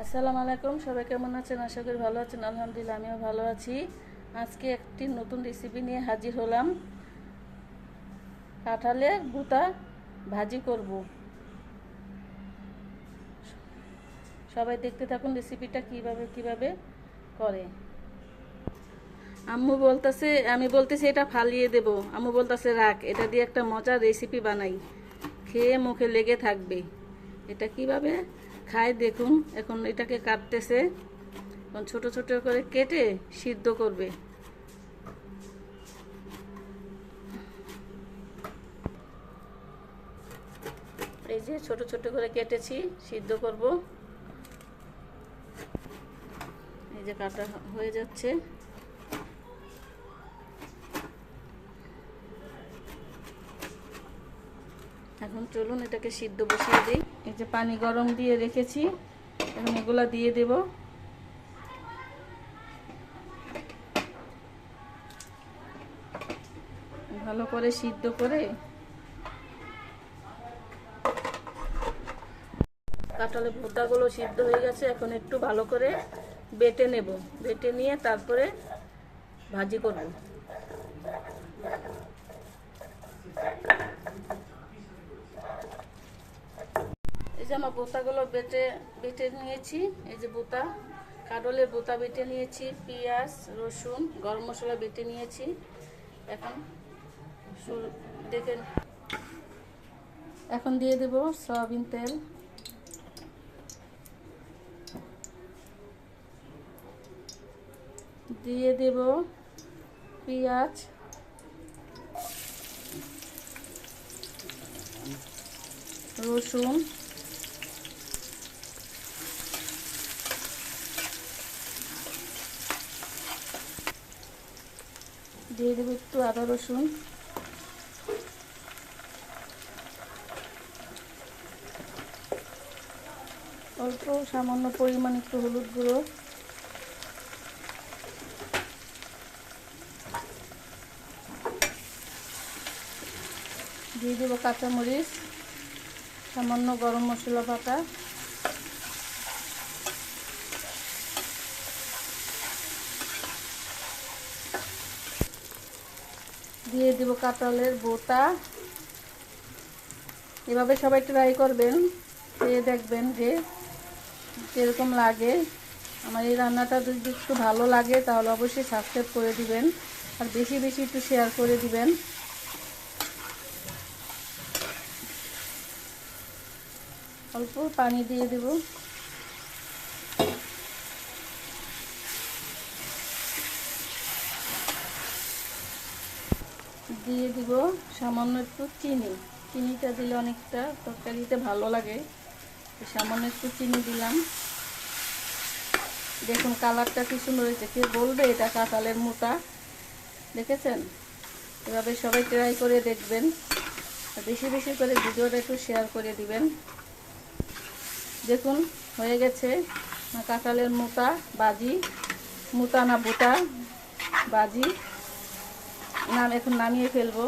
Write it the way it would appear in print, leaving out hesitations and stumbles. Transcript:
আসসালামু আলাইকুম, সবাই কেমন আছেন? আশা করি ভালো আছেন। আলহামদুলিল্লাহ আমিও ভালো আছি। আজকে একটি নতুন রেসিপি নিয়ে হাজির হলাম। কাঁঠালের ভুতা ভাজি করব। সবাই দেখতে থাকুন রেসিপিটা কিভাবে করে। আমি বলতেছি এটা ফালিয়ে দেব। আম্মু বলতেছে রাখ, এটা দিয়ে একটা মজার রেসিপি বানাই, খেয়ে মুখে লেগে থাকবে। এটা কিভাবে খায় দেখুন। এখন এটাকে কাটতেছে, এখন ছোট ছোট করে কেটে সিদ্ধ করবে। এই যে ছোট ছোট করে কেটেছি, সিদ্ধ করব। এই যে কাটা হয়ে যাচ্ছে। এখন চলুন এটাকে সিদ্ধ বসিয়ে দিই। এই যে পানি গরম দিয়ে রেখেছি, এখন এগুলা দিয়ে দেব। ভালো করে সিদ্ধ করে কাঁঠালের ভুতাগুলো সিদ্ধ হয়ে গেছে। এখন একটু ভালো করে বেটে নেব, বেটে নিয়ে তারপরে ভাজি করব। এই যে আমার বোতাগুলো বেটে নিয়েছি। এই যে বোতা, কাঁঠালের বোতা বেটে নিয়েছি, পেঁয়াজ রসুন গরম মশলা বেটে নিয়েছি। এখন দেখেন, এখন দিয়ে দেব সয়াবিন তেল। দিয়ে দেব পেঁয়াজ, রসুন, দিয়ে দেব একটু আদা রসুন, অল্প সামান্য পরিমাণ একটু হলুদ গুঁড়ো, দিয়ে দেব কাঁচামরিচ, সামান্য গরম মশলা বাটা, দিয়ে দেব কাঁঠালের বোটা। এভাবে সবাই ট্রাই করবেন, খেয়ে দেখবেন যে কীরকম লাগে। আমার এই রান্নাটা যদি একটু ভালো লাগে তাহলে অবশ্যই সাবস্ক্রাইব করে দিবেন, আর বেশি বেশি একটু শেয়ার করে দিবেন। অল্প পানি দিয়ে দেব। দিয়ে দিব সামান্য একটু চিনি। চিনিটা দিলে অনেকটা তরকারিতে ভালো লাগে, সামান্য একটু চিনি দিলাম। দেখুন কালারটা কি সুন্দর হয়েছে। কে বলবে এটা কাঁঠালের মোটা, দেখেছেন? এভাবে সবাই ট্রাই করে দেখবেন, বেশি বেশি করে ভিডিওটা একটু শেয়ার করে দিবেন। দেখুন হয়ে গেছে কাঁঠালের মোটা ভাজি, মোটা না বোটা ভাজি। এখন নামিয়ে ফেলবো।